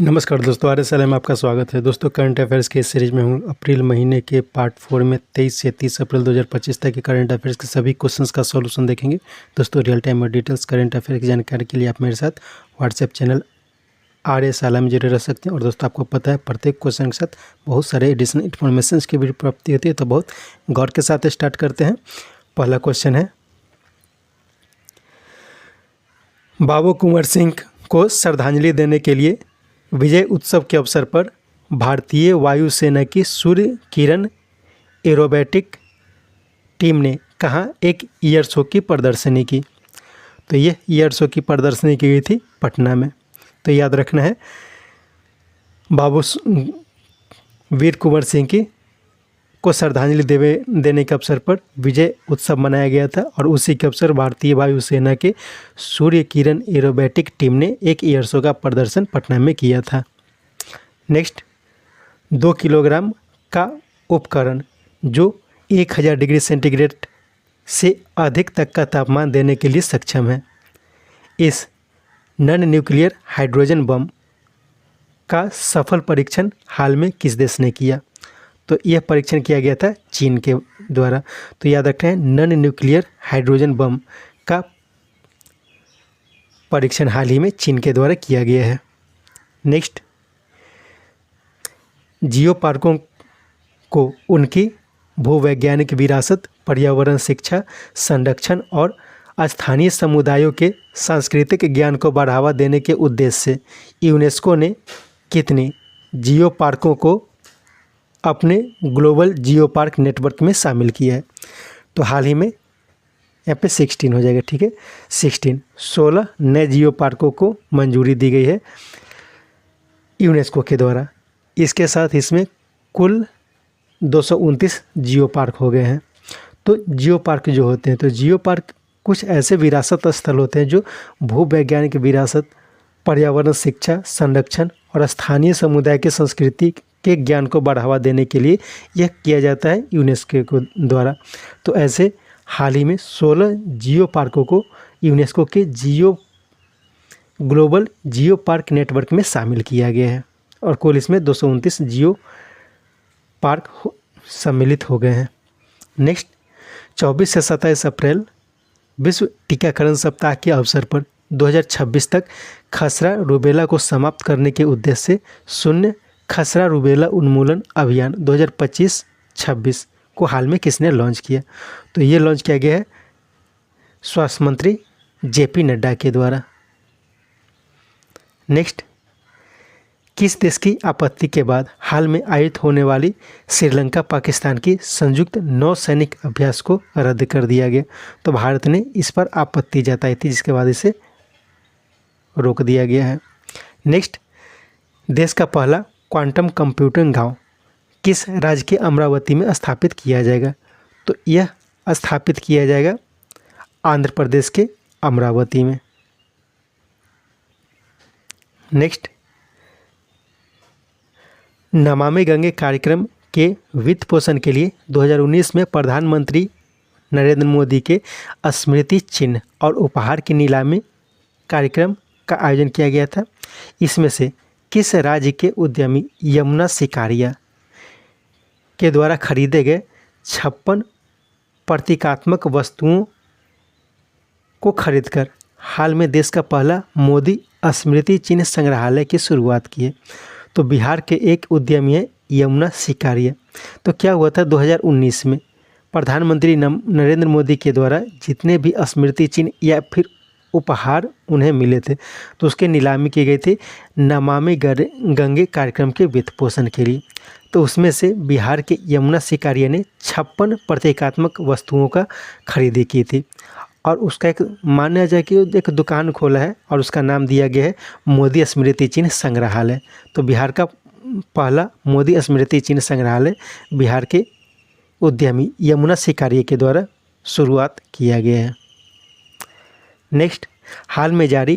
नमस्कार दोस्तों, RSL में आपका स्वागत है। दोस्तों, करंट अफेयर्स के इस सीरीज में हम अप्रैल महीने के पार्ट 4 में 23 से 30 अप्रैल 2025 तक के करंट अफेयर्स के सभी क्वेश्चंस का सॉल्यूशन देखेंगे। दोस्तों, रियल टाइम और डिटेल्स करंट अफेयर की जानकारी के लिए आप मेरे साथ व्हाट्सएप चैनल RSL में जुड़े रह सकते हैं। और दोस्तों, आपको पता है प्रत्येक क्वेश्चन के साथ बहुत सारे एडिशनल इन्फॉर्मेशन की भी प्राप्ति होती है, तो बहुत गौर के साथ स्टार्ट करते हैं। पहला क्वेश्चन है, बाबू कुंवर सिंह को श्रद्धांजलि देने के लिए विजय उत्सव के अवसर पर भारतीय वायुसेना की सूर्य किरण एरोबेटिक टीम ने कहाँ एक एयर शो की प्रदर्शनी की? तो ये एयर शो की प्रदर्शनी की गई थी पटना में। तो याद रखना है, बाबू वीर कुंवर सिंह की को श्रद्धांजलि देने के अवसर पर विजय उत्सव मनाया गया था, और उसी के अवसर भारतीय वायुसेना के सूर्य किरण एरोबेटिक टीम ने एक एयर शो का प्रदर्शन पटना में किया था। नेक्स्ट, 2 किलोग्राम का उपकरण जो 1000 डिग्री सेंटीग्रेड से अधिक तक का तापमान देने के लिए सक्षम है, इस नॉन न्यूक्लियर हाइड्रोजन बम का सफल परीक्षण हाल में किस देश ने किया? तो यह परीक्षण किया गया था चीन के द्वारा। तो याद रखते हैं, नॉन न्यूक्लियर हाइड्रोजन बम का परीक्षण हाल ही में चीन के द्वारा किया गया है। नेक्स्ट, जियो पार्कों को उनकी भूवैज्ञानिक विरासत, पर्यावरण शिक्षा, संरक्षण और स्थानीय समुदायों के सांस्कृतिक ज्ञान को बढ़ावा देने के उद्देश्य से यूनेस्को ने कितने जियो पार्कों को अपने ग्लोबल जियो पार्क नेटवर्क में शामिल किया है? तो हाल ही में यहाँ पे 16 हो जाएगा, ठीक है, 16 नए जियो पार्कों को मंजूरी दी गई है यूनेस्को के द्वारा। इसके साथ इसमें कुल 229 जियो पार्क हो गए हैं। तो जियो पार्क जो होते हैं, तो जियो पार्क कुछ ऐसे विरासत स्थल होते हैं जो भूवैज्ञानिक विरासत, पर्यावरण शिक्षा, संरक्षण और स्थानीय समुदाय के संस्कृति के ज्ञान को बढ़ावा देने के लिए यह किया जाता है यूनेस्को के द्वारा। तो ऐसे हाल ही में 16 जियो पार्कों को यूनेस्को के ग्लोबल जियो पार्क नेटवर्क में शामिल किया गया है, और कुल इसमें 229 जियो पार्क सम्मिलित हो गए हैं। नेक्स्ट, 24 से 27 अप्रैल विश्व टीकाकरण सप्ताह के अवसर पर 2026 तक खसरा रूबेला को समाप्त करने के उद्देश्य से शून्य खसरा रूबेला उन्मूलन अभियान 2025-26 को हाल में किसने लॉन्च किया? तो ये लॉन्च किया गया है स्वास्थ्य मंत्री JP नड्डा के द्वारा। नेक्स्ट, किस देश की आपत्ति के बाद हाल में आयोजित होने वाली श्रीलंका पाकिस्तान की संयुक्त नौसैनिक अभ्यास को रद्द कर दिया गया? तो भारत ने इस पर आपत्ति जताई थी, जिसके बाद इसे रोक दिया गया है। नेक्स्ट, देश का पहला क्वांटम कंप्यूटिंग गांव किस राज्य के अमरावती में स्थापित किया जाएगा? तो यह स्थापित किया जाएगा आंध्र प्रदेश के अमरावती में। नेक्स्ट, नमामि गंगे कार्यक्रम के वित्त पोषण के लिए 2019 में प्रधानमंत्री नरेंद्र मोदी के स्मृति चिन्ह और उपहार की नीलामी कार्यक्रम का आयोजन किया गया था। इसमें से किस राज्य के उद्यमी यमुना सिकारिया के द्वारा खरीदे गए 56 प्रतीकात्मक वस्तुओं को खरीदकर हाल में देश का पहला मोदी स्मृति चिन्ह संग्रहालय की शुरुआत की है? तो बिहार के एक उद्यमी है यमुना सिकारिया। तो क्या हुआ था, 2019 में प्रधानमंत्री नरेंद्र मोदी के द्वारा जितने भी स्मृति चिन्ह या फिर उपहार उन्हें मिले थे, तो उसके नीलामी की गई थी नमामि गंगे कार्यक्रम के वित्त पोषण के लिए। तो उसमें से बिहार के यमुना सिकारिया ने 56 प्रतीकात्मक वस्तुओं का खरीदी की थी, और उसका एक माना जाए कि एक दुकान खोला है और उसका नाम दिया गया है मोदी स्मृति चिन्ह संग्रहालय। तो बिहार का पहला मोदी स्मृति चिन्ह संग्रहालय बिहार के उद्यमी यमुना सिकारिया के द्वारा शुरुआत किया गया है। नेक्स्ट, हाल में जारी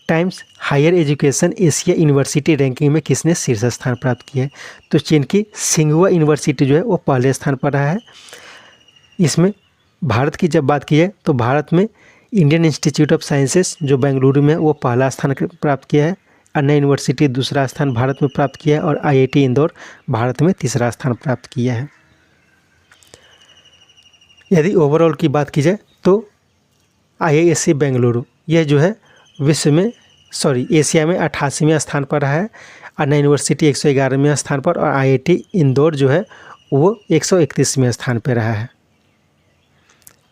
Times Higher Education Asia University ranking में किसने शीर्ष स्थान प्राप्त किया है? तो चीन की सिंघुआ यूनिवर्सिटी जो है वो पहले स्थान पर रहा है। इसमें भारत की जब बात की जाए तो भारत में इंडियन इंस्टीट्यूट ऑफ साइंसेस जो बेंगलुरु में वो पहला स्थान प्राप्त किया है अन्ना यूनिवर्सिटी दूसरा स्थान भारत में प्राप्त किया है और आईआईटी इंदौर भारत में तीसरा स्थान प्राप्त किया है। यदि ओवरऑल की बात की जाए तो आईआईएससी बेंगलुरु यह जो है एशिया में 88वें स्थान पर रहा है, अन्ना यूनिवर्सिटी 111वें स्थान पर और आईआईटी इंदौर जो है वो 131वें स्थान पर रहा है।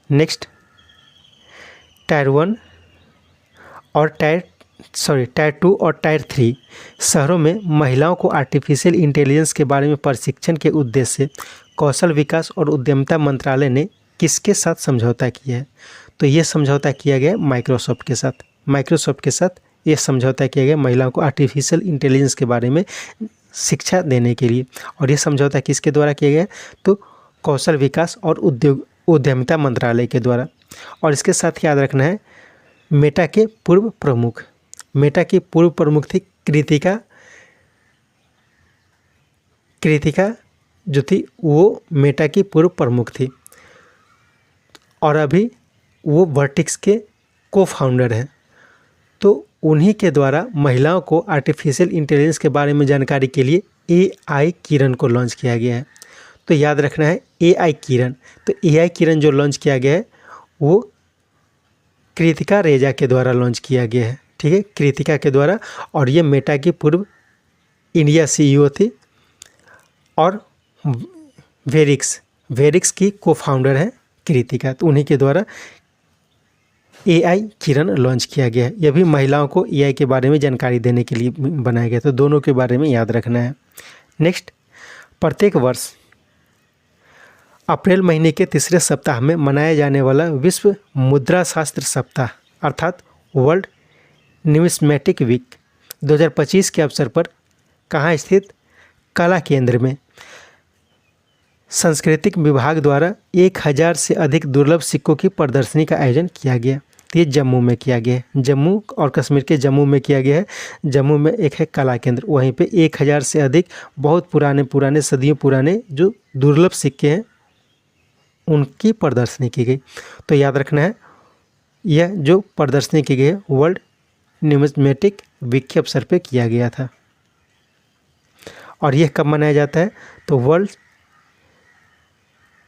नेक्स्ट, टायर 1 और टायर 2 और टायर 3 शहरों में महिलाओं को आर्टिफिशियल इंटेलिजेंस के बारे में प्रशिक्षण के उद्देश्य से कौशल विकास और उद्यमिता मंत्रालय ने किसके साथ समझौता किया है? तो ये समझौता किया गया माइक्रोसॉफ्ट के साथ। माइक्रोसॉफ्ट के साथ ये समझौता किया गया महिलाओं को आर्टिफिशियल इंटेलिजेंस के बारे में शिक्षा देने के लिए। और ये समझौता किसके द्वारा किया गया? तो कौशल विकास और उद्यमिता मंत्रालय के द्वारा। और इसके साथ याद रखना है मेटा के पूर्व प्रमुख, मेटा की पूर्व प्रमुख थी कृतिका जो थी वो मेटा की पूर्व प्रमुख थी और अभी वो वर्टेक्स के को फाउंडर हैं। तो उन्हीं के द्वारा महिलाओं को आर्टिफिशियल इंटेलिजेंस के बारे में जानकारी के लिए एआई किरण को लॉन्च किया गया है। तो याद रखना है एआई किरण। तो एआई किरण जो लॉन्च किया गया है वो कृतिका रेजा के द्वारा लॉन्च किया गया है, ठीक है, कृतिका के द्वारा। और ये मेटा की पूर्व इंडिया सीईओ थी और वेरिक्स की को फाउंडर है कृतिका। तो उन्हीं के द्वारा एआई किरण लॉन्च किया गया है। यह भी महिलाओं को एआई के बारे में जानकारी देने के लिए बनाया गया। तो दोनों के बारे में याद रखना है। नेक्स्ट, प्रत्येक वर्ष अप्रैल महीने के तीसरे सप्ताह में मनाया जाने वाला विश्व मुद्रा शास्त्र सप्ताह अर्थात वर्ल्ड न्यूमिस्मेटिक वीक 2025 के अवसर पर कहाँ स्थित? कला केंद्र में सांस्कृतिक विभाग द्वारा 1000 से अधिक दुर्लभ सिक्कों की प्रदर्शनी का आयोजन किया गया। ये जम्मू में किया गया है, जम्मू और कश्मीर के जम्मू में किया गया है। जम्मू में एक है कला केंद्र, वहीं पे 1000 से अधिक बहुत पुराने सदियों पुराने जो दुर्लभ सिक्के हैं उनकी प्रदर्शनी की गई। तो याद रखना है यह जो प्रदर्शनी की गई है वर्ल्ड न्यूमिस्मेटिक वीक के अवसर पे किया गया था। और यह कब मनाया जाता है? तो वर्ल्ड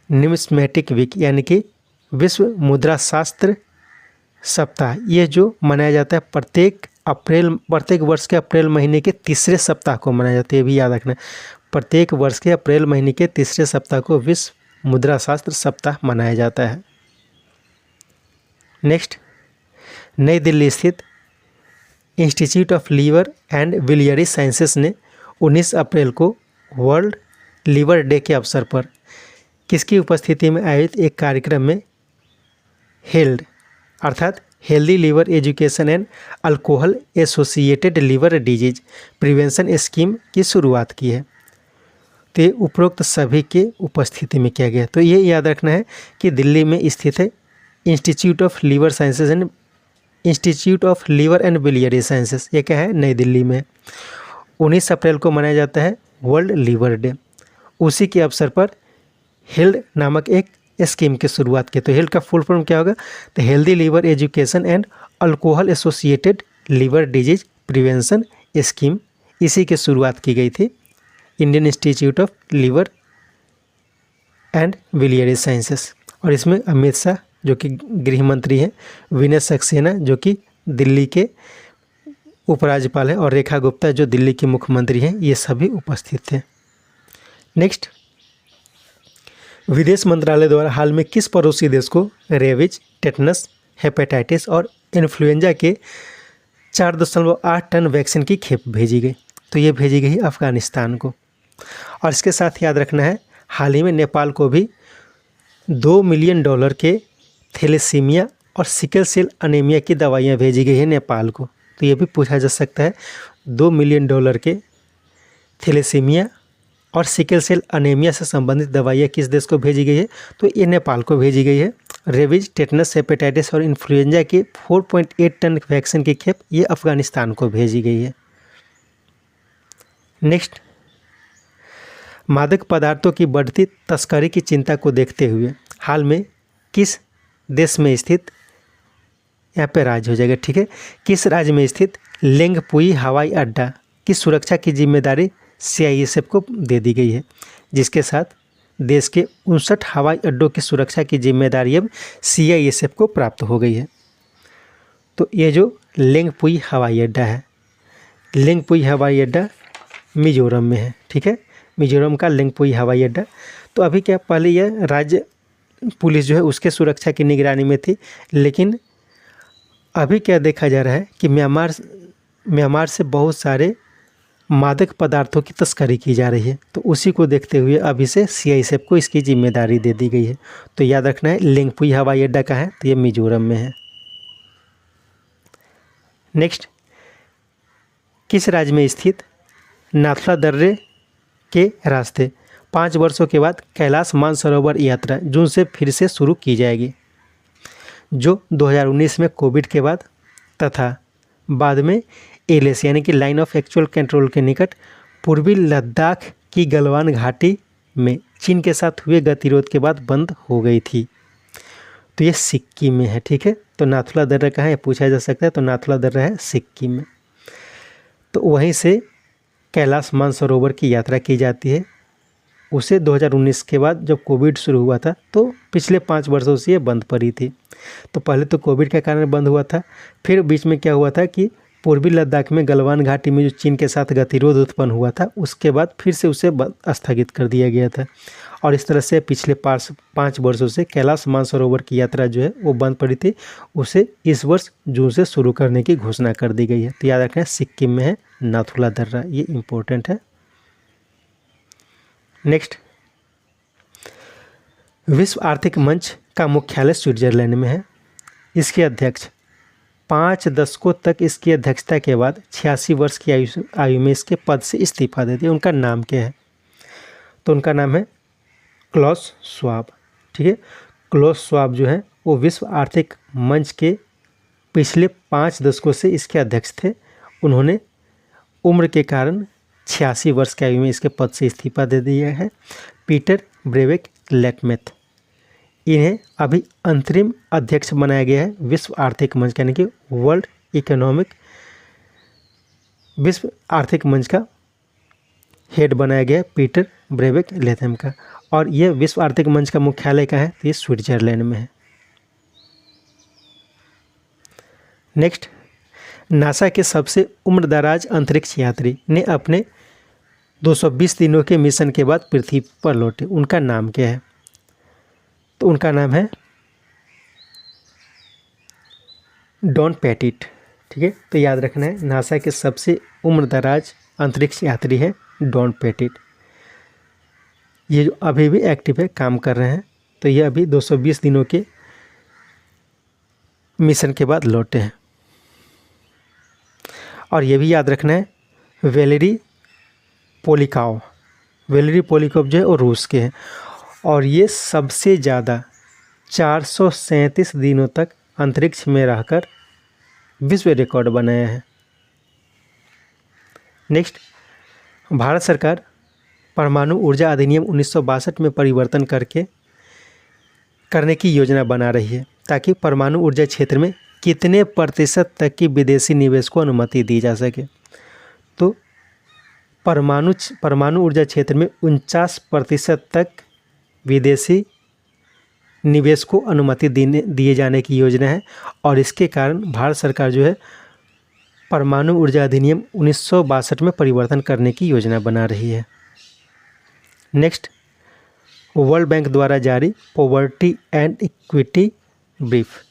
न्यूमिस्मेटिक वीक यानी कि विश्व मुद्रा शास्त्र सप्ताह ये जो मनाया जाता है प्रत्येक वर्ष के अप्रैल महीने के तीसरे सप्ताह को मनाया जाता है। ये भी याद रखना है प्रत्येक वर्ष के अप्रैल महीने के तीसरे सप्ताह को विश्व मुद्रा शास्त्र सप्ताह मनाया जाता है। नेक्स्ट, नई दिल्ली स्थित Institute of Liver and Biliary Sciences ने 19 अप्रैल को वर्ल्ड लीवर डे के अवसर पर किसकी उपस्थिति में आयोजित एक कार्यक्रम में हेल्ड अर्थात healthy liver education and alcohol associated liver disease prevention scheme की शुरुआत की है। तो उपरोक्त सभी के उपस्थिति में किया गया। तो ये याद रखना है कि दिल्ली में स्थित है Institute of Liver and Biliary Sciences. ये क्या है? नई दिल्ली में 19 अप्रैल को मनाया जाता है वर्ल्ड लीवर डे। उसी के अवसर पर हेल्ड नामक एक स्कीम की शुरुआत की। तो हेल्ड का फुल फॉर्म क्या होगा? तो healthy liver education and alcohol associated liver disease prevention scheme, इसी की शुरुआत की गई थी Indian Institute of Liver and Biliary Sciences. और इसमें अमित शाह जो कि गृह मंत्री हैं, विनय सक्सेना जो कि दिल्ली के उपराज्यपाल हैं और रेखा गुप्ता जो दिल्ली के मुख्यमंत्री हैं, ये सभी उपस्थित थे। नेक्स्ट, विदेश मंत्रालय द्वारा हाल में किस पड़ोसी देश को रेबीज, टेटनस, हेपेटाइटिस और इन्फ्लुएंजा के 4.8 टन वैक्सीन की खेप भेजी गई? तो ये भेजी गई अफ़गानिस्तान को। और इसके साथ याद रखना है हाल ही में नेपाल को भी $2 मिलियन के थैलेसीमिया और सिकल सेल अनीमिया की दवाइयाँ भेजी गई है नेपाल को। तो ये भी पूछा जा सकता है $2 मिलियन के थैलेसीमिया और सिकल सेल अनीमिया से संबंधित दवाइयाँ किस देश को भेजी गई है? तो ये नेपाल को भेजी गई है। रेबीज, टेटनस, हेपेटाइटिस और इन्फ्लुएंजा की 4.8 टन वैक्सीन की खेप ये अफ़गानिस्तान को भेजी गई है। नेक्स्ट, मादक पदार्थों की बढ़ती तस्करी की चिंता को देखते हुए हाल में किस देश में स्थित, यहाँ पे राज्य हो जाएगा, ठीक है, किस राज्य में स्थित लेंगपुई हवाई अड्डा की सुरक्षा की जिम्मेदारी CISF को दे दी गई है, जिसके साथ देश के 59 हवाई अड्डों की सुरक्षा की जिम्मेदारी अब CISF को प्राप्त हो गई है। तो ये जो लेंगपुई हवाई अड्डा है, लेंगपुई हवाई अड्डा मिजोरम में है, ठीक है, मिजोरम का लेंगपुई हवाई अड्डा। तो अभी क्या, पहले यह राज्य पुलिस जो है उसके सुरक्षा की निगरानी में थी, लेकिन अभी क्या देखा जा रहा है कि म्यांमार से बहुत सारे मादक पदार्थों की तस्करी की जा रही है। तो उसी को देखते हुए अभी से CISF को इसकी जिम्मेदारी दे दी गई है। तो याद रखना है लेंगपुई हवाई अड्डा कहाँ है, तो ये मिजोरम में है। नेक्स्ट, किस राज्य में स्थित नाथुला दर्रे के रास्ते 5 वर्षों के बाद कैलाश मानसरोवर यात्रा जून से फिर से शुरू की जाएगी, जो 2019 में कोविड के बाद तथा बाद में LAC यानी कि लाइन ऑफ एक्चुअल कंट्रोल के निकट पूर्वी लद्दाख की गलवान घाटी में चीन के साथ हुए गतिरोध के बाद बंद हो गई थी। तो ये सिक्किम में है, ठीक है। तो नाथुला दर्रा कहाँ है पूछा जा सकता है, तो नाथुला दर्रा है सिक्किम में। तो वहीं से कैलाश मानसरोवर की यात्रा की जाती है। उसे 2019 के बाद जब कोविड शुरू हुआ था तो पिछले 5 वर्षों से ये बंद पड़ी थी। तो पहले तो कोविड के कारण बंद हुआ था, फिर बीच में क्या हुआ था कि पूर्वी लद्दाख में गलवान घाटी में जो चीन के साथ गतिरोध उत्पन्न हुआ था, उसके बाद फिर से उसे स्थगित कर दिया गया था। और इस तरह से पिछले 5 वर्षों से कैलाश मानसरोवर की यात्रा जो है वो बंद पड़ी थी, उसे इस वर्ष जून से शुरू करने की घोषणा कर दी गई है। तो याद रखना है सिक्किम में है नाथुला दर्रा, ये इम्पोर्टेंट है। नेक्स्ट, विश्व आर्थिक मंच का मुख्यालय स्विट्जरलैंड में है। इसके अध्यक्ष 5 दशकों तक इसकी अध्यक्षता के बाद 86 वर्ष की आयु में इसके पद से इस्तीफा दे दिया। उनका नाम क्या है, तो उनका नाम है क्लॉस श्वाब, ठीक है। क्लॉस श्वाब जो है वो विश्व आर्थिक मंच के पिछले 5 दशकों से इसके अध्यक्ष थे। उन्होंने उम्र के कारण 86 वर्ष की आयु में इसके पद से इस्तीफा दे दिया है। पीटर ब्रेवेक लेटमेथ, इन्हें अभी अंतरिम अध्यक्ष बनाया गया है विश्व आर्थिक मंच, यानी कि विश्व आर्थिक मंच का हेड बनाया गया है पीटर ब्रेवेक लेथम का। और यह विश्व आर्थिक मंच का मुख्यालय कहाँ है, तो ये स्विट्जरलैंड में है। नेक्स्ट, नासा के सबसे उम्रदराज अंतरिक्ष यात्री ने अपने 220 दिनों के मिशन के बाद पृथ्वी पर लौटे। उनका नाम क्या है, तो उनका नाम है डॉन पेटिट, ठीक है। तो याद रखना है नासा के सबसे उम्रदराज अंतरिक्ष यात्री है डॉन पेटिट। ये जो अभी भी एक्टिव है, काम कर रहे हैं। तो ये अभी 220 दिनों के मिशन के बाद लौटे हैं। और ये भी याद रखना है वैलेरी पोलिकोव जो है वो रूस के हैं, और ये सबसे ज़्यादा 437 दिनों तक अंतरिक्ष में रहकर विश्व रिकॉर्ड बनाया है। नेक्स्ट, भारत सरकार परमाणु ऊर्जा अधिनियम 1962 में परिवर्तन करने की योजना बना रही है, ताकि परमाणु ऊर्जा क्षेत्र में कितने प्रतिशत तक की विदेशी निवेश को अनुमति दी जा सके। तो परमाणु ऊर्जा क्षेत्र में 49% तक विदेशी निवेश को अनुमति दिए जाने की योजना है। और इसके कारण भारत सरकार जो है परमाणु ऊर्जा अधिनियम 1962 में परिवर्तन करने की योजना बना रही है। नेक्स्ट, वर्ल्ड बैंक द्वारा जारी पॉवर्टी एंड इक्विटी ब्रीफ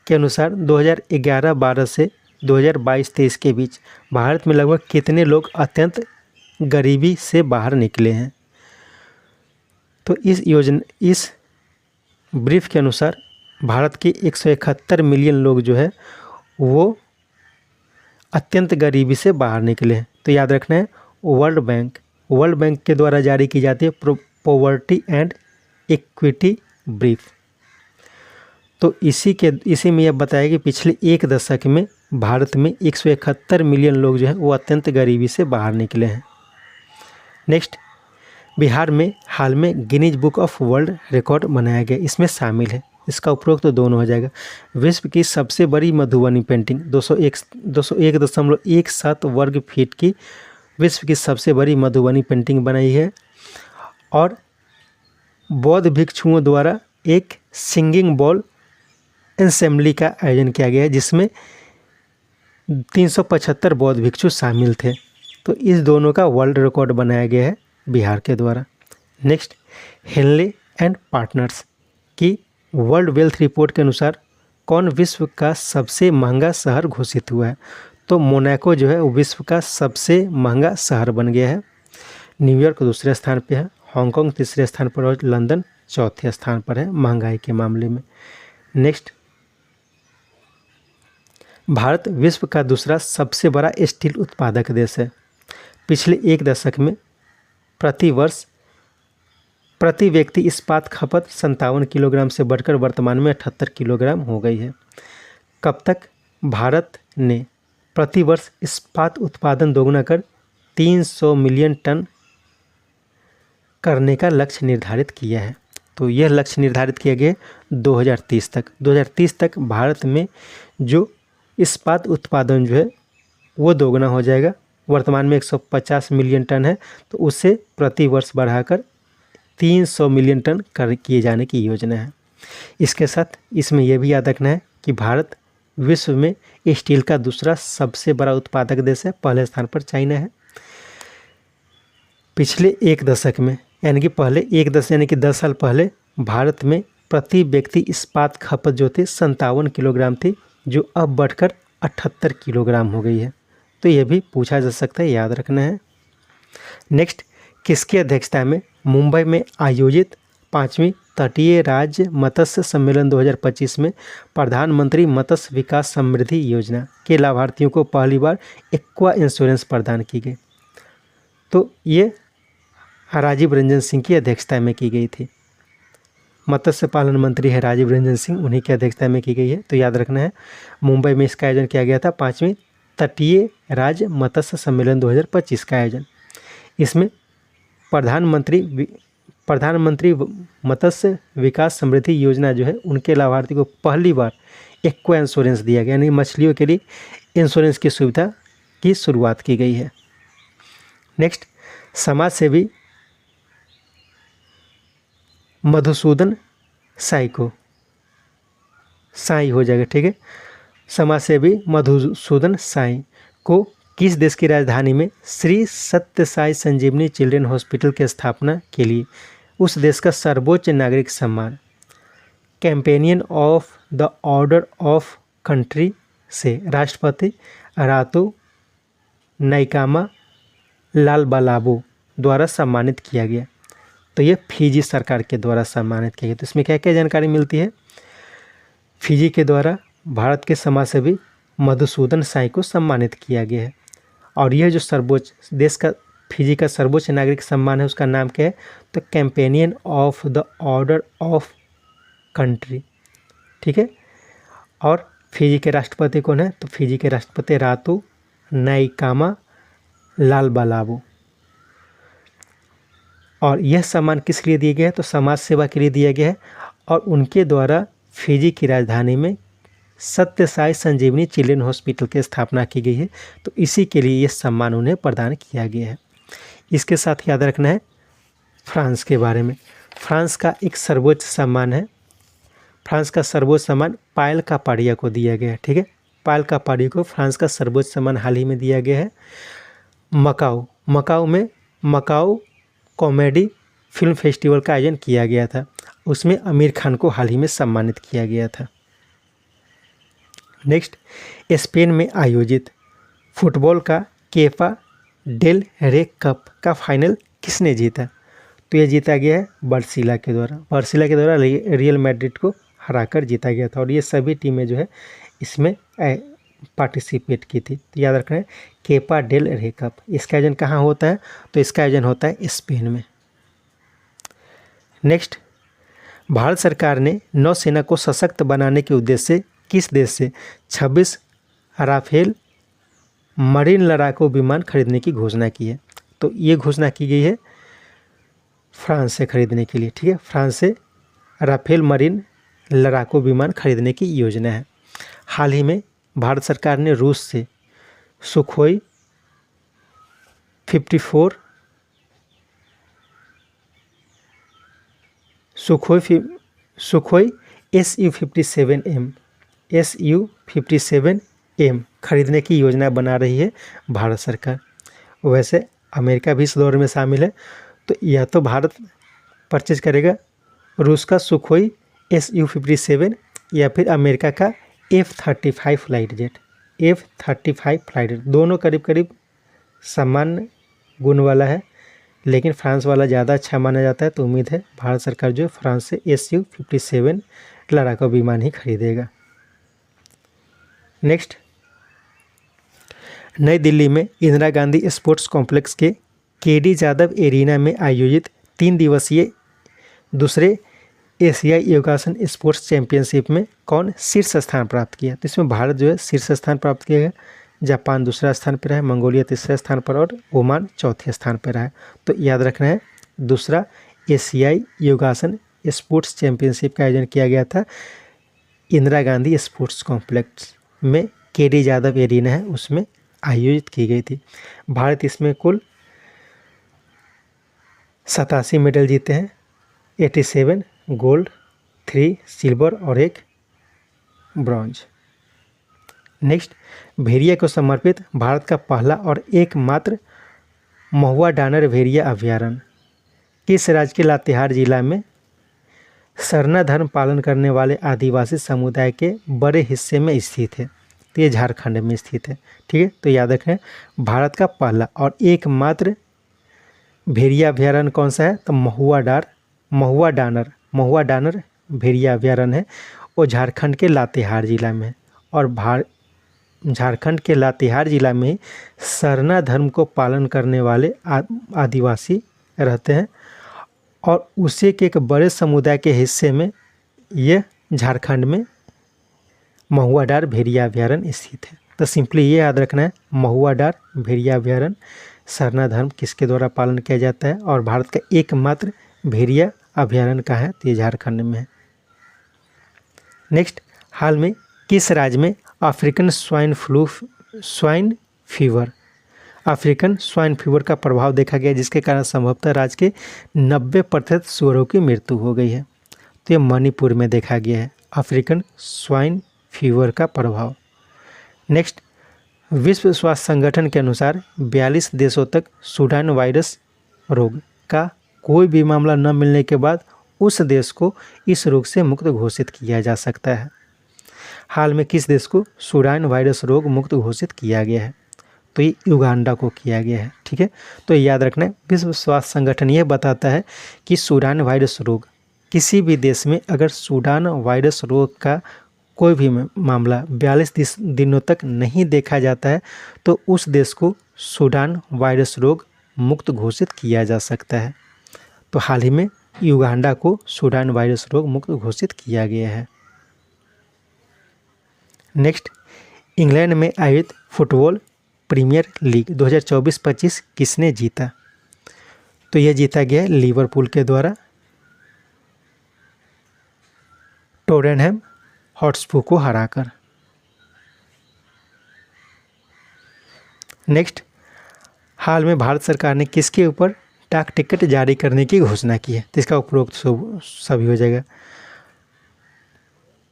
के अनुसार 2011-12 से 2022-23 के बीच भारत में लगभग कितने लोग अत्यंत गरीबी से बाहर निकले हैं। तो इस ब्रीफ के अनुसार भारत के 171 मिलियन लोग जो है वो अत्यंत गरीबी से बाहर निकले हैं। तो याद रखना है वर्ल्ड बैंक के द्वारा जारी की जाती है पॉवर्टी एंड इक्विटी ब्रीफ। तो इसी में यह बताया कि पिछले 1 दशक में भारत में 171 मिलियन लोग जो हैं वो अत्यंत गरीबी से बाहर निकले हैं। नेक्स्ट, बिहार में हाल में Guinness book of world record बनाया गया, इसमें शामिल है इसका उपरोक्त तो दोनों हो जाएगा। विश्व की सबसे बड़ी मधुबनी पेंटिंग 201.17 वर्ग फीट की विश्व की सबसे बड़ी मधुबनी पेंटिंग बनाई है। और बौद्ध भिक्षुओं द्वारा एक सिंगिंग बॉल असेंबली का आयोजन किया गया है, जिसमें 375 बौद्ध भिक्षु शामिल थे। तो इस दोनों का वर्ल्ड रिकॉर्ड बनाया गया है बिहार के द्वारा। नेक्स्ट, हेनले एंड पार्टनर्स की वर्ल्ड वेल्थ रिपोर्ट के अनुसार कौन विश्व का सबसे महंगा शहर घोषित हुआ है? तो मोनाको जो है वो विश्व का सबसे महंगा शहर बन गया है। न्यूयॉर्क दूसरे स्थान पे है, हांगकांग तीसरे स्थान पर और लंदन चौथे स्थान पर है महंगाई के मामले में। नेक्स्ट, भारत विश्व का दूसरा सबसे बड़ा स्टील उत्पादक देश है। पिछले एक दशक में प्रतिवर्ष प्रति व्यक्ति इस्पात खपत 57 किलोग्राम से बढ़कर वर्तमान में 78 किलोग्राम हो गई है। कब तक भारत ने प्रतिवर्ष इस्पात उत्पादन दोगुना कर 300 मिलियन टन करने का लक्ष्य निर्धारित किया है? तो यह लक्ष्य निर्धारित किया गया 2030 तक। 2030 तक भारत में जो इस्पात उत्पादन जो है वो दोगुना हो जाएगा। वर्तमान में 150 मिलियन टन है, तो उसे प्रति वर्ष बढ़ाकर 300 मिलियन टन किए जाने की योजना है। इसके साथ इसमें यह भी याद रखना है कि भारत विश्व में स्टील का दूसरा सबसे बड़ा उत्पादक देश है, पहले स्थान पर चाइना है। पिछले एक दशक में यानी कि 10 साल पहले भारत में प्रति व्यक्ति इस्पात खपत जो थी 57 किलोग्राम थी, जो अब बढ़कर 78 किलोग्राम हो गई है। तो यह भी पूछा जा सकता है, याद रखना है। नेक्स्ट, किसकी अध्यक्षता में मुंबई में आयोजित 5वीं तटीय राज्य मत्स्य सम्मेलन 2025 में प्रधानमंत्री मत्स्य विकास समृद्धि योजना के लाभार्थियों को पहली बार एक्वा इंश्योरेंस प्रदान की गई? तो ये राजीव रंजन सिंह की अध्यक्षता में की गई थी। मत्स्य पालन मंत्री है राजीव रंजन सिंह, उन्हीं की अध्यक्षता में की गई है। तो याद रखना है, मुंबई में इसका आयोजन किया गया था 5वीं तटीय राज्य मत्स्य सम्मेलन 2025 का आयोजन। इसमें प्रधानमंत्री मत्स्य विकास समृद्धि योजना जो है उनके लाभार्थी को पहली बार एक्वा इंश्योरेंस दिया गया, यानी मछलियों के लिए इंश्योरेंस की सुविधा की शुरुआत की गई है। नेक्स्ट, समाज सेवी मधुसूदन साई हो जाएगा, ठीक है। समाज सेवी मधुसूदन साई को किस देश की राजधानी में श्री सत्य साई संजीवनी चिल्ड्रन हॉस्पिटल की स्थापना के लिए उस देश का सर्वोच्च नागरिक सम्मान companion of the order of country से राष्ट्रपति रातो नाइकामा लालबालाबू द्वारा सम्मानित किया गया? तो ये फिजी सरकार के द्वारा सम्मानित किया गया। तो इसमें क्या क्या जानकारी मिलती है? फिजी के द्वारा भारत के समाजसेवी मधुसूदन साई को सम्मानित किया गया है। और यह जो सर्वोच्च देश का फिजी का सर्वोच्च नागरिक सम्मान है उसका नाम क्या है? तो companion of the order of country, ठीक है। और फिजी के राष्ट्रपति कौन है? तो फिजी के राष्ट्रपति रातो नाइकामा लालबालाबू। और यह सम्मान किस लिए दिया गया है? तो समाज सेवा के लिए दिया गया है। और उनके द्वारा फिजी की राजधानी में सत्य साई संजीवनी चिल्ड्रन हॉस्पिटल की स्थापना की गई है। तो इसी के लिए यह सम्मान उन्हें प्रदान किया गया है। इसके साथ याद रखना है फ्रांस के बारे में। फ्रांस का एक सर्वोच्च सम्मान है। फ्रांस का सर्वोच्च सम्मान पायल कापाडिया को दिया गया है, ठीक है। पायल कापाडिया को फ्रांस का सर्वोच्च सम्मान हाल ही में दिया गया है। मकाऊ में मकाऊ कॉमेडी फिल्म फेस्टिवल का आयोजन किया गया था, उसमें आमिर खान को हाल ही में सम्मानित किया गया था। नेक्स्ट, स्पेन में आयोजित फुटबॉल का केपा डेल रे कप का फाइनल किसने जीता? तो यह जीता गया है बार्सिलोना के द्वारा। बार्सिलोना के द्वारा रियल मैड्रिड को हराकर जीता गया था। और ये सभी टीमें जो है इसमें पार्टिसिपेट की थी। तो याद रखना है केपा डेल रे कप। इसका आयोजन कहाँ होता है? तो इसका आयोजन होता है स्पेन में। नेक्स्ट, भारत सरकार ने नौसेना को सशक्त बनाने के उद्देश्य से किस देश से 26 राफेल मरीन लड़ाकू विमान खरीदने की घोषणा की है? तो ये घोषणा की गई है फ्रांस से खरीदने के लिए, ठीक है। फ्रांस से राफेल मरीन लड़ाकू विमान खरीदने की योजना है। हाल ही में भारत सरकार ने रूस से सुखोई 54 सुखोई Su-57M खरीदने की योजना बना रही है भारत सरकार। वैसे अमेरिका भी इस दौर में शामिल है, तो या तो भारत परचेज करेगा रूस का सुखोई Su-57 या फिर अमेरिका का F-35 फ्लाइट जेट। दोनों करीब करीब सामान्य गुण वाला है, लेकिन फ्रांस वाला ज़्यादा अच्छा माना जाता है। तो उम्मीद है भारत सरकार जो फ्रांस से Su-57 लड़ाकू विमान ही खरीदेगा। नेक्स्ट, नई दिल्ली में इंदिरा गांधी स्पोर्ट्स कॉम्प्लेक्स के केडी जादव एरिना में आयोजित 3 दिवसीय दूसरे एशियाई योगासन स्पोर्ट्स चैंपियनशिप में कौन शीर्ष स्थान प्राप्त किया? तो इसमें भारत जो है शीर्ष स्थान प्राप्त किया है। जापान दूसरा स्थान पर रहा है, मंगोलिया तीसरे स्थान पर और ओमान चौथे स्थान पर रहा है। तो याद रखना है, दूसरा एशियाई योगासन स्पोर्ट्स चैंपियनशिप का आयोजन किया गया था इंदिरा गांधी स्पोर्ट्स कॉम्प्लेक्स में, केडी जादव एरिना है उसमें आयोजित की गई थी। भारत इसमें कुल 87 मेडल जीते हैं, 87 गोल्ड, 3 सिल्वर और 1 ब्रॉन्ज। नेक्स्ट, भेड़िया को समर्पित भारत का पहला और एकमात्र महुआ डानर भेड़िया अभयारण्य किस राज्य के लातेहार जिला में सरना धर्म पालन करने वाले आदिवासी समुदाय के बड़े हिस्से में स्थित है? तो ये झारखंड में स्थित है। ठीक है, तो याद रखें भारत का पहला और एकमात्र भेड़िया अभयारण्य कौन सा है? तो महुआ डानर भेड़िया अभयारण्य है, वो झारखंड के लातेहार जिला में है। और झारखंड के लातेहार जिला में सरना धर्म को पालन करने वाले आदिवासी रहते हैं, और उसी के एक बड़े समुदाय के हिस्से में ये झारखंड में महुआ डार भेड़िया अभयारण्य स्थित है। तो सिंपली ये याद रखना है, महुआ डार भेड़िया अभयारण्य सरना धर्म किसके द्वारा पालन किया जाता है और भारत का एकमात्र भेड़िया अभयारण्य कहाँ है? तो ये झारखंड में है। नेक्स्ट, हाल में किस राज्य में अफ्रीकन स्वाइन फीवर का प्रभाव देखा गया, जिसके कारण संभवतः राज्य के 90% सूअरों की मृत्यु हो गई है? तो ये मणिपुर में देखा गया है अफ्रीकन स्वाइन फीवर का प्रभाव। नेक्स्ट, विश्व स्वास्थ्य संगठन के अनुसार 42 देशों तक सूडान वायरस रोग का कोई भी मामला न मिलने के बाद उस देश को इस रोग से मुक्त घोषित किया जा सकता है। हाल में किस देश को सूडान वायरस रोग मुक्त घोषित किया गया है? तो ये युगांडा को किया गया है। ठीक है, तो याद रखना है, विश्व स्वास्थ्य संगठन यह बताता है कि सूडान वायरस रोग किसी भी देश में अगर सूडान वायरस रोग का कोई भी मामला 42 दिनों तक नहीं देखा जाता है तो उस देश को सूडान वायरस रोग मुक्त घोषित किया जा सकता है। तो हाल ही में युगांडा को सूडान वायरस रोग मुक्त घोषित किया गया है। नेक्स्ट, इंग्लैंड में आयोजित फुटबॉल प्रीमियर लीग 2024-25 किसने जीता? तो यह जीता गया लिवरपूल के द्वारा टोटेनहम हॉटस्पर को हराकर। नेक्स्ट, हाल में भारत सरकार ने किसके ऊपर डाक टिकट जारी करने की घोषणा की है? तो इसका उपरोक्त सभी हो जाएगा।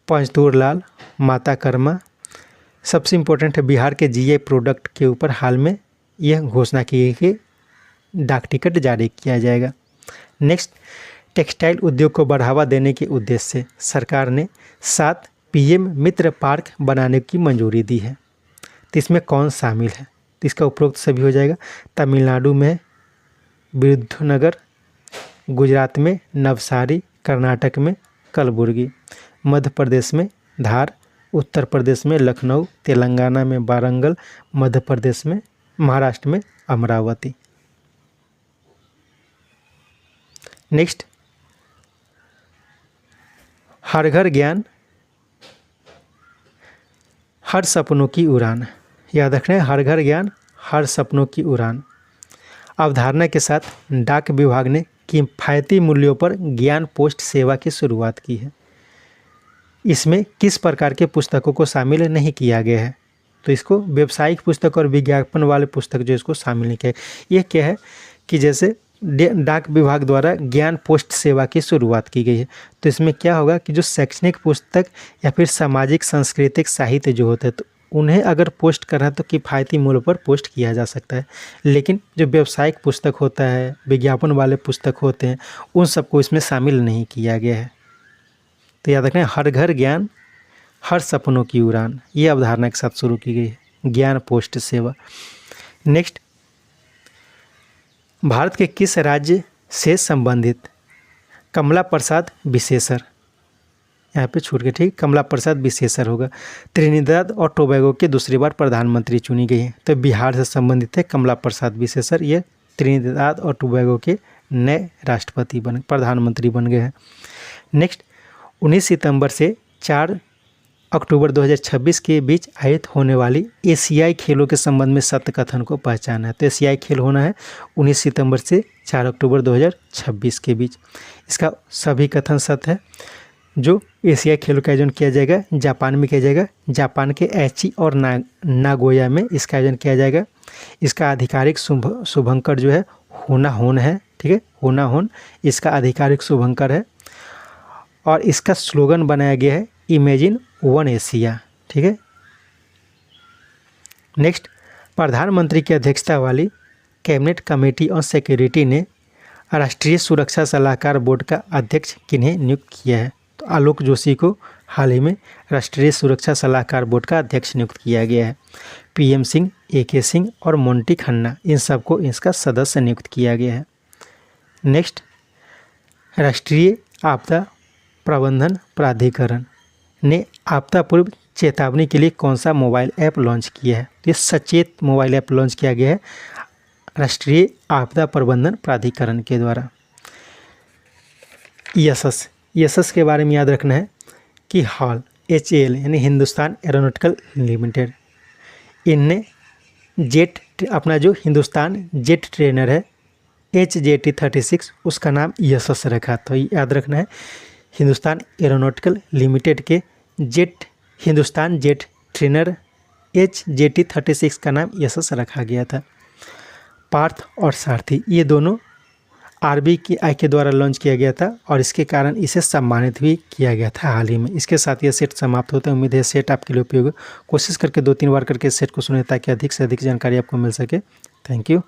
पंचतूर लाल, माता कर्मा। सबसे इम्पोर्टेंट है, बिहार के जीआई प्रोडक्ट के ऊपर हाल में यह घोषणा की गई कि डाक टिकट जारी किया जाएगा। नेक्स्ट, टेक्सटाइल उद्योग को बढ़ावा देने के उद्देश्य से सरकार ने 7 पीएम मित्र पार्क बनाने की मंजूरी दी है। तो इसमें कौन शामिल है? तो इसका उपरोक्त सभी हो जाएगा। तमिलनाडु में विरुद्धनगर, गुजरात में नवसारी, कर्नाटक में कलबुर्गी, मध्य प्रदेश में धार, उत्तर प्रदेश में लखनऊ, तेलंगाना में वारंगल, महाराष्ट्र में अमरावती। नेक्स्ट, हर घर ज्ञान हर सपनों की उड़ान। याद रखना है, हर घर ज्ञान हर सपनों की उड़ान अवधारणा के साथ डाक विभाग ने किफ़ायती मूल्यों पर ज्ञान पोस्ट सेवा की शुरुआत की है। इसमें किस प्रकार के पुस्तकों को शामिल नहीं किया गया है? तो इसको व्यावसायिक पुस्तक और विज्ञापन वाले पुस्तक जो इसको शामिल नहीं किया। ये क्या है कि जैसे डाक विभाग द्वारा ज्ञान पोस्ट सेवा की शुरुआत की गई है, तो इसमें क्या होगा कि जो शैक्षणिक पुस्तक या फिर सामाजिक सांस्कृतिक साहित्य जो होते हैं तो उन्हें अगर पोस्ट करना है तो किफ़ायती मूल्य पर पोस्ट किया जा सकता है। लेकिन जो व्यावसायिक पुस्तक होता है, विज्ञापन वाले पुस्तक होते हैं, उन सबको इसमें शामिल नहीं किया गया है। तो याद रखना, हर घर ज्ञान, हर सपनों की उड़ान, ये अवधारणा के साथ शुरू की गई है ज्ञान पोस्ट सेवा। नेक्स्ट, भारत के किस राज्य से संबंधित कमला प्रसाद विशेषर, यहाँ पे छूट गए, ठीक, कमला प्रसाद विशेषर होगा। त्रिनिदाद और टोबैगो के दूसरी बार प्रधानमंत्री चुनी गई है, तो बिहार से संबंधित है कमला प्रसाद विशेषर। ये त्रिनिदाद और टोबैगो के नए राष्ट्रपति प्रधानमंत्री बन गए हैं। नेक्स्ट, 19 सितंबर से 4 अक्टूबर 2026 के बीच आयोजित होने वाली एशियाई खेलों के संबंध में सत्य कथन को पहचाना है। तो एशियाई खेल होना है 19 सितंबर से 4 अक्टूबर 2026 के बीच। इसका सभी कथन सत्य है। जो एशियाई खेलों का आयोजन किया जाएगा जापान में किया जाएगा, जापान के ऐची और नागोया में इसका आयोजन किया जाएगा। इसका आधिकारिक शुभंकर जो है होनाहोन है, ठीक है, होनाहोन इसका आधिकारिक शुभंकर है। और इसका स्लोगन बनाया गया है इमेजिन वन एशिया, ठीक है। नेक्स्ट, प्रधानमंत्री की अध्यक्षता वाली कैबिनेट कमेटी ऑन सिक्योरिटी ने राष्ट्रीय सुरक्षा सलाहकार बोर्ड का अध्यक्ष किन्हें नियुक्त किया है? तो आलोक जोशी को हाल ही में राष्ट्रीय सुरक्षा सलाहकार बोर्ड का अध्यक्ष नियुक्त किया गया है। PM सिंह, AK सिंह और मोंटी खन्ना, इन सबको इसका सदस्य नियुक्त किया गया है। नेक्स्ट, राष्ट्रीय आपदा प्रबंधन प्राधिकरण ने आपदा पूर्व चेतावनी के लिए कौन सा मोबाइल ऐप लॉन्च किया है? तो ये सचेत मोबाइल ऐप लॉन्च किया गया है राष्ट्रीय आपदा प्रबंधन प्राधिकरण के द्वारा। यशस के बारे में याद रखना है कि HAL HAL यानी हिंदुस्तान एरोनॉटिकल लिमिटेड, इनने अपना जो हिंदुस्तान जेट ट्रेनर है HJT-36 उसका नाम यशस रखा। तो याद रखना है हिंदुस्तान एरोनॉटिकल लिमिटेड के हिंदुस्तान जेट ट्रेनर HJT-36 का नाम यशस रखा गया था। पार्थ और सारथी, ये दोनों RBI के द्वारा लॉन्च किया गया था और इसके कारण इसे सम्मानित भी किया गया था हाल ही में। इसके साथ ये सेट समाप्त होता है। उम्मीद है सेट आपके लिए उपयोगी। कोशिश करके 2-3 बार करके सेट को सुने ताकि अधिक से अधिक जानकारी आपको मिल सके। Thank you.